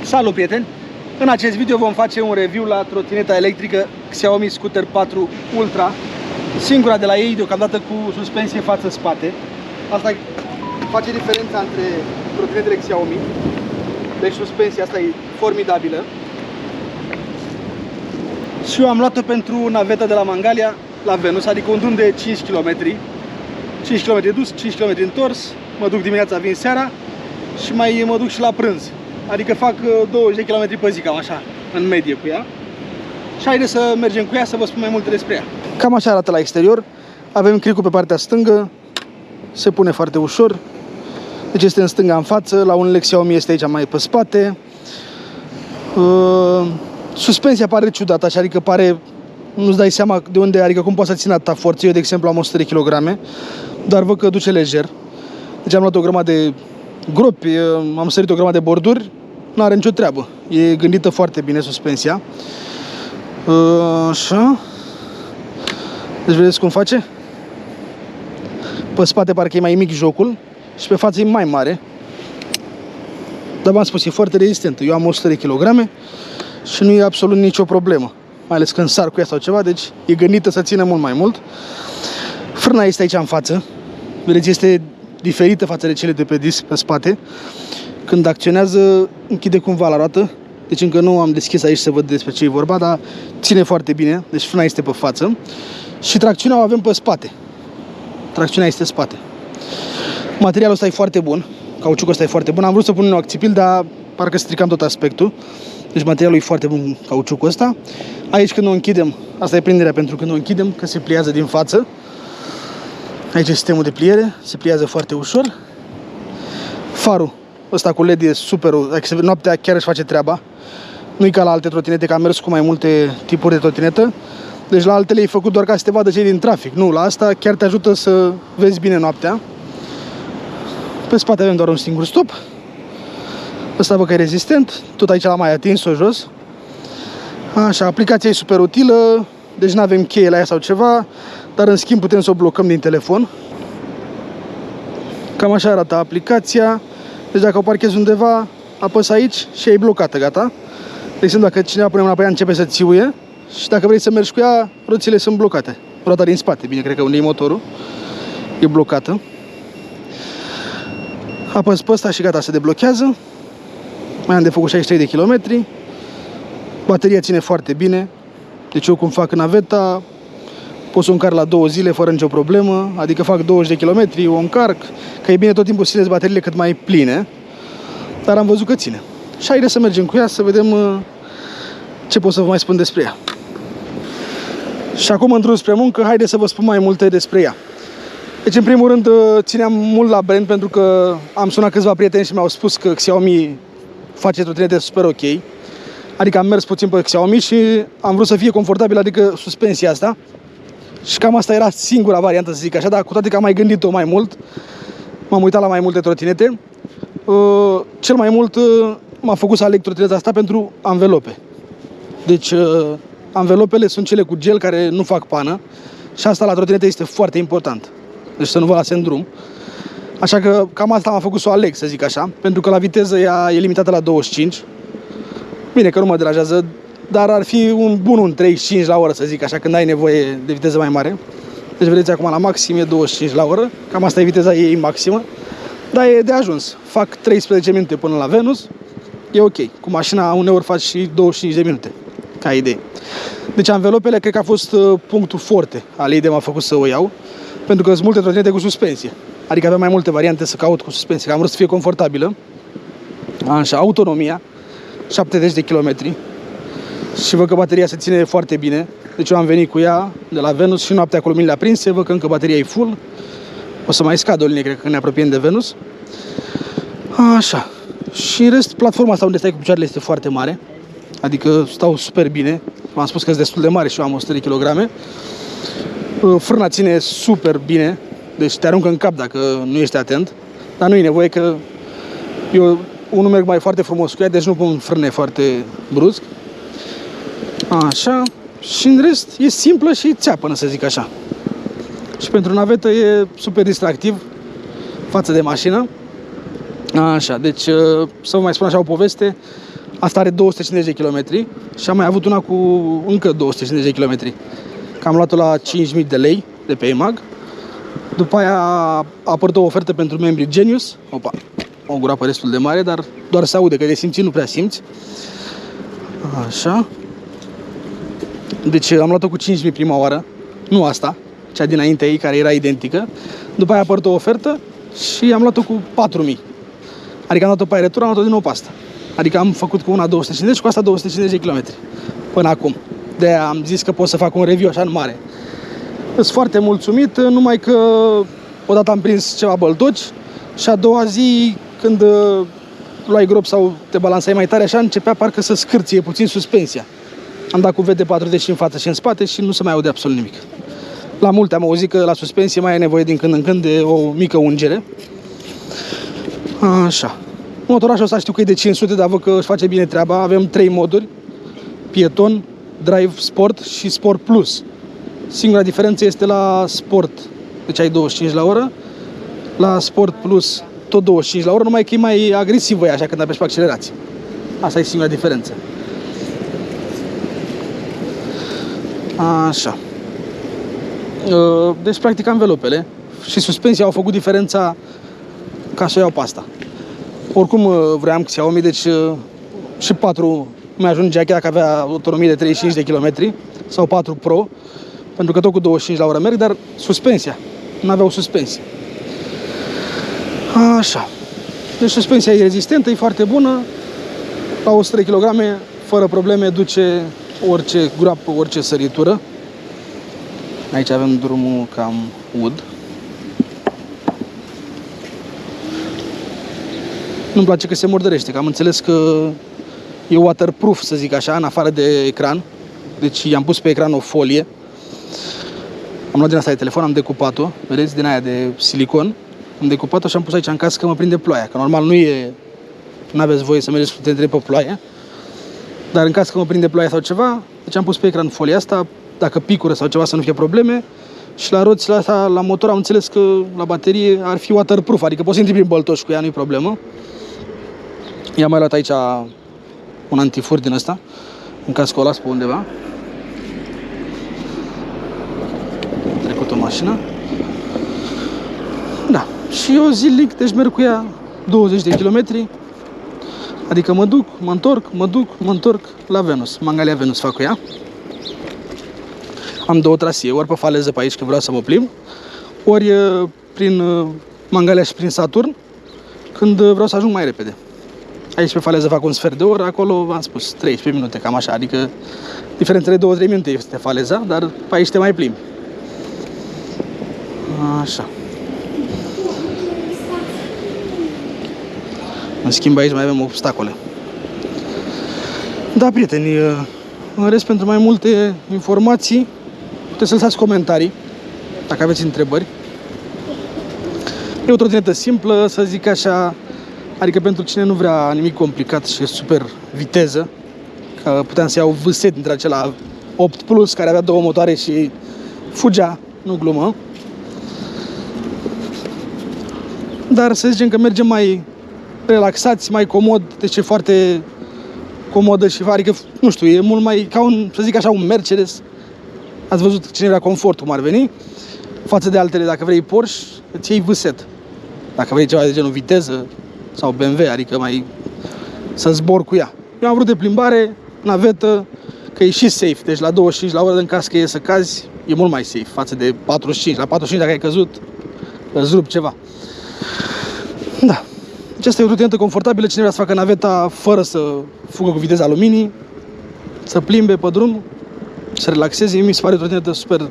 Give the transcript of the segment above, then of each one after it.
Salut, prieteni! În acest video vom face un review la trotineta electrică Xiaomi Scooter 4 Ultra, singura de la ei deocamdată cu suspensie față-spate. Asta face diferența între trotinetele Xiaomi. Deci suspensia asta e formidabilă. Și eu am luat-o pentru naveta de la Mangalia la Venus, adică un drum de 5 km. 5 km dus, 5 km întors, mă duc dimineața, vin seara și mai mă duc și la prânz. Adică fac 20 de km pe zi, cam așa, în medie cu ea. Și haideți să mergem cu ea să vă spun mai multe despre ea. Cam așa arată la exterior. Avem cricul pe partea stângă, se pune foarte ușor. Deci este în stânga, în față, la unele Xiaomi este aici mai pe spate. Suspensia pare ciudată, așa, adică pare, nu-ți dai seama de unde, adică cum poate să țină atâta forță. Eu, de exemplu, am 100 de kg, dar văd că duce lejer. Deci am luat o grămadă de gropi, am sărit o grămadă de borduri, nu are nicio treabă. E gândită foarte bine suspensia. Așa. Deci vedeți cum face? Pe spate parcă e mai mic jocul și pe față e mai mare. Dar v-am spus, e foarte rezistentă. Eu am 100 de kg și nu e absolut nicio problemă. Mai ales când sar cu ea sau ceva, deci e gândită să țină mult mai mult. Frâna este aici în față. Vedeți, este diferită față de cele de pe disc pe spate. Când acționează, închide cumva la roată. Deci încă nu am deschis aici să văd despre ce e vorba, dar ține foarte bine. Deci frâna este pe față. Și tracțiunea o avem pe spate. Tracțiunea este spate. Materialul ăsta e foarte bun. Cauciucul ăsta e foarte bun. Am vrut să pun un acțipil, dar parcă stricam tot aspectul. Deci materialul e foarte bun, cauciucul ăsta. Aici când o închidem, asta e prinderea pentru când o închidem, că se pliază din față. Aici e sistemul de pliere, se pliază foarte ușor. Farul ăsta cu LED e super, noaptea chiar își face treaba. Nu e ca la alte trotinete, că am mers cu mai multe tipuri de trotinetă. Deci la altele e făcut doar ca să te vadă cei din trafic. Nu, la asta chiar te ajută să vezi bine noaptea. Pe spate avem doar un singur stop. Ăsta văd că e rezistent, tot aici l-am mai atins-o jos. Așa, aplicația e super utilă, deci nu avem cheie la ea sau ceva, dar în schimb putem să o blocăm din telefon. Cam așa arată aplicația. Deci dacă o parchezi undeva, apăs aici și e blocată, gata. De exemplu, dacă cineva pune mâna pe ea, începe să țiuie. Și dacă vrei să mergi cu ea, roțile sunt blocate. Roata din spate, bine, cred că unde e motorul, e blocată. Apăs pe ăsta și gata, se deblochează. Mai am de făcut 63 de km. Bateria ține foarte bine. Deci eu cum fac în naveta, pot să o încarc la 2 zile fără nicio problemă. Adică fac 20 de km, o încarc. Că e bine tot timpul să țineți bateriile cât mai pline. Dar am văzut că ține. Și haideți să mergem cu ea să vedem ce pot să vă mai spun despre ea. Și acum în drum spre muncă, haideți să vă spun mai multe despre ea. Deci în primul rând țineam mult la brand pentru că am sunat câțiva prieteni și mi-au spus că Xiaomi face trotinete super ok. Adică am mers puțin pe Xiaomi și am vrut să fie confortabil, adică suspensia asta. Și cam asta era singura variantă, să zic așa, dar cu toate că am mai gândit-o mai mult, m-am uitat la mai multe trotinete. Cel mai mult m-a făcut să aleg trotineta asta pentru anvelope. Deci anvelopele sunt cele cu gel care nu fac pană și asta la trotinete este foarte important. Deci să nu vă lase în drum. Așa că cam asta m-a făcut să o aleg, să zic așa, pentru că la viteză ea e limitată la 25. Bine că nu mă deranjează, dar ar fi un bun un 35 la oră, să zic așa, când ai nevoie de viteză mai mare. Deci vedeți acum la maxim e 25 la oră, cam asta e viteza ei maximă, dar e de ajuns. Fac 13 minute până la Venus, e ok. Cu mașina uneori faci și 25 de minute, ca idee. Deci anvelopele cred că a fost punctul forte al ei de m-a făcut să o iau, pentru că sunt multe trotinete cu suspensie. Adică avem mai multe variante să caut cu suspensie, că am vrut să fie confortabilă. Așa, autonomia, 70 de km. Și văd că bateria se ține foarte bine. Deci eu am venit cu ea de la Venus și noaptea cu luminile aprinse, văd că încă bateria e full. O să mai scad o linie, cred că ne apropiem de Venus. Așa. Și în rest, platforma asta unde stai cu picioarele este foarte mare. Adică stau super bine. V-am spus că sunt destul de mare și eu am 100 de kg. Frâna ține super bine. Deci te aruncă în cap dacă nu ești atent. Dar nu e nevoie, că eu unul merg mai foarte frumos cu ea, deci nu pun frâne foarte brusc. Așa. Și în rest e simplă și țeapănă, să zic așa. Și pentru navetă e super distractiv față de mașină. Așa, deci să vă mai spun așa o poveste. Asta are 250 de km și am mai avut una cu încă 250 de km. Că am luat-o la 5.000 de lei de pe EMAG. După aia a apărut o ofertă pentru membrii Genius. Opa, o groapă destul de mare, dar doar se aude, că de simțit nu prea simți. Așa. Deci am luat-o cu 5.000 prima oară. Nu asta, cea dinainte ei, care era identică. După aia a apărut o ofertă și am luat-o cu 4.000. Adică am luat-o pe aia retur, am luat-o din nou pe asta. Adică am făcut cu una 250 și cu asta 250 de km până acum. De-aia am zis că pot să fac un review așa în mare. Sunt foarte mulțumit, numai că odată am prins ceva băltoci și a doua zi, când luai grob sau te balansai mai tare așa, începea parcă să scârție puțin suspensia. Am dat cu VD40 și în față și în spate și nu se mai aude absolut nimic. La multe am auzit că la suspensie mai ai nevoie din când în când de o mică ungere. Așa. Motorașul ăsta știu că e de 500, dar văd că își face bine treaba. Avem 3 moduri: Pieton, Drive Sport și Sport Plus. Singura diferență este la Sport, deci ai 25 la oră. La Sport Plus tot 25 la oră, numai că e mai agresivă așa când apeși pe accelerație. Asta e singura diferență. Așa. Deci practic anvelopele și suspensia au făcut diferența ca să o iau pe asta. Oricum vreau Xiaomi, deci și 4 mi-ajungea chiar dacă avea autonomie de 35 de km sau 4 Pro, pentru că tot cu 25 la oră merg, dar suspensia, nu aveau suspensie. Așa. Deci suspensia e rezistentă, e foarte bună, la 100 kg fără probleme duce orice groapă, orice săritură. Aici avem drumul cam ud. Nu-mi place că se murdărește, că am înțeles că e waterproof, să zic așa, în afară de ecran. Deci i-am pus pe ecran o folie. Am luat din asta de telefon, am decupat-o, vedeți, din aia de silicon. Am decupat-o și am pus aici în caz că mă prinde ploaia, că normal nu aveți voie să mergeți cu TNT pe ploaie. Dar în caz că mă prinde ploaia sau ceva, deci am pus pe ecran folia asta, dacă picură sau ceva să nu fie probleme. Și la roțile astea, la motor, am înțeles că la baterie ar fi waterproof, adică poți să intri prin băltoși cu ea, nu-i problemă. I-am mai luat aici un antifur din ăsta, în caz că o las pe undeva. Trecut o mașină. Da, și eu zilnic, deci merg cu ea 20 de kilometri. Adică mă duc, mă întorc la Venus. Mangalia Venus fac cu ea. Am 2 trasee, ori pe faleză pe aici, că vreau să mă plimb, ori prin Mangalia și prin Saturn, când vreau să ajung mai repede. Aici pe faleză fac un sfert de oră, acolo v-am spus 13 minute, cam așa, adică diferența de 2-3 minute este faleza, dar pe aici te mai plimbi. Așa. În schimb aici mai avem obstacole. Da, prieteni, în rest, pentru mai multe informații puteți să lăsați comentarii dacă aveți întrebări. E o trotinetă simplă, să zic așa, adică pentru cine nu vrea nimic complicat și e super viteză, că puteam să iau vset dintre acela 8 Plus care avea 2 motoare și fugea, nu glumă. Dar să zicem că mergem mai relaxați, mai comod, deci e foarte comodă și adică, nu știu, e mult mai ca un, să zic așa, un Mercedes. Ați văzut cine vrea confort, cum ar veni, față de altele. Dacă vrei Porsche, îți iei vset. Dacă vrei ceva de genul viteză sau BMW, adică mai să zbor cu ea. Eu am vrut de plimbare, navetă, că e și safe, deci la 25 la oră, în caz că e să cazi, e mult mai safe față de 45. La 45 dacă ai căzut, îți rup ceva. Da. Deci asta e o trotinetă confortabilă, cine vrea să facă naveta fără să fugă cu viteza luminii, să plimbe pe drum, să relaxeze. Mi se pare o trotinetă super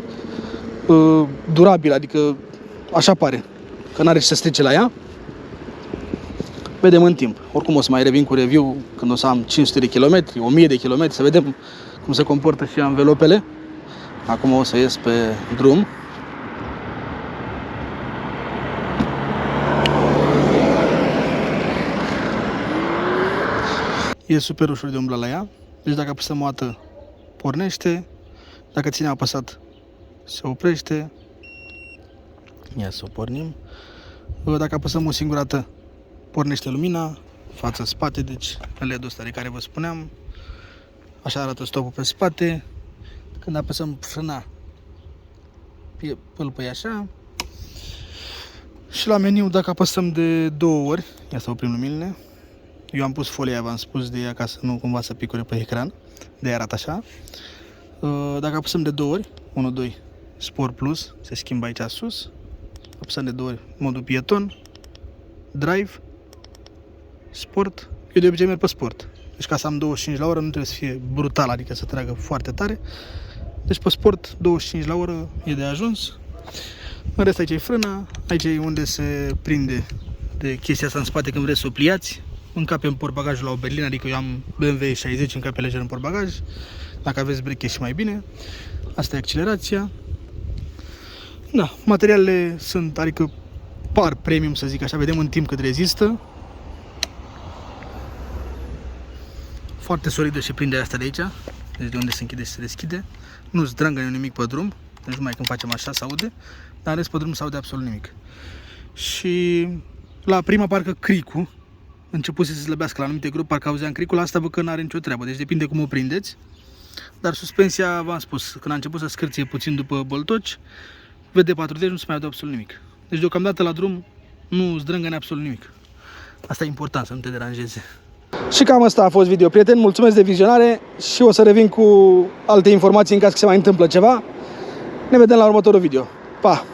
durabilă, adică așa pare, că n-are ce să strice la ea. Vedem în timp. Oricum o să mai revin cu review când o să am 500 de kilometri, 1000 de kilometri, să vedem cum se comportă și anvelopele. Acum o să ies pe drum. E super ușor de umblat la ea. Deci dacă apăsăm o dată, pornește. Dacă ține apăsat, se oprește. Ia să o pornim. Dacă apăsăm o singură dată, pornește lumina. față-spate, deci LED-ul ăsta de care vă spuneam. Așa arată stopul pe spate. Când apăsăm frâna, pâlpăi așa. Și la meniu, dacă apăsăm de 2 ori, ia să oprim luminile. Eu am pus folia, v-am spus de ea, ca să nu cumva să picure pe ecran. De-aia arată așa. Dacă apăsăm de 2 ori, 1, 2, Sport Plus, se schimbă aici sus. Apăsăm de 2 ori modul pieton, Drive, Sport. Eu de obicei merg pe Sport. Deci ca să am 25 la oră nu trebuie să fie brutal, adică să tragă foarte tare. Deci pe Sport 25 la oră e de ajuns. În rest aici e frâna, aici e unde se prinde de chestia asta în spate când vreți să o pliați. Încape în portbagajul la o berlină, adică eu am BMW 60, încape lejer în portbagaj. Dacă aveți breche și mai bine. Asta e accelerația. Da, materialele sunt, adică par premium, să zic așa, vedem în timp cât rezistă. Foarte solidă și prinderea asta de aici, deci de unde se închide și se deschide. Nu zdrângă nimic pe drum, deci numai când facem așa se aude, dar în rest pe drum se aude absolut nimic. Și la prima parcă cricul, început să se slăbească la anumite grupuri, parcă auzeam cricul, asta văd că nu are nicio treabă, deci depinde cum o prindeți. Dar suspensia, v-am spus, când a început să scârție puțin după băltoci, VD40 nu se mai aude absolut nimic. Deci deocamdată la drum nu zdrângăne absolut nimic. Asta e important, să nu te deranjeze. Și cam asta a fost video, prieteni. Mulțumesc de vizionare și o să revin cu alte informații în caz că se mai întâmplă ceva. Ne vedem la următorul video. Pa!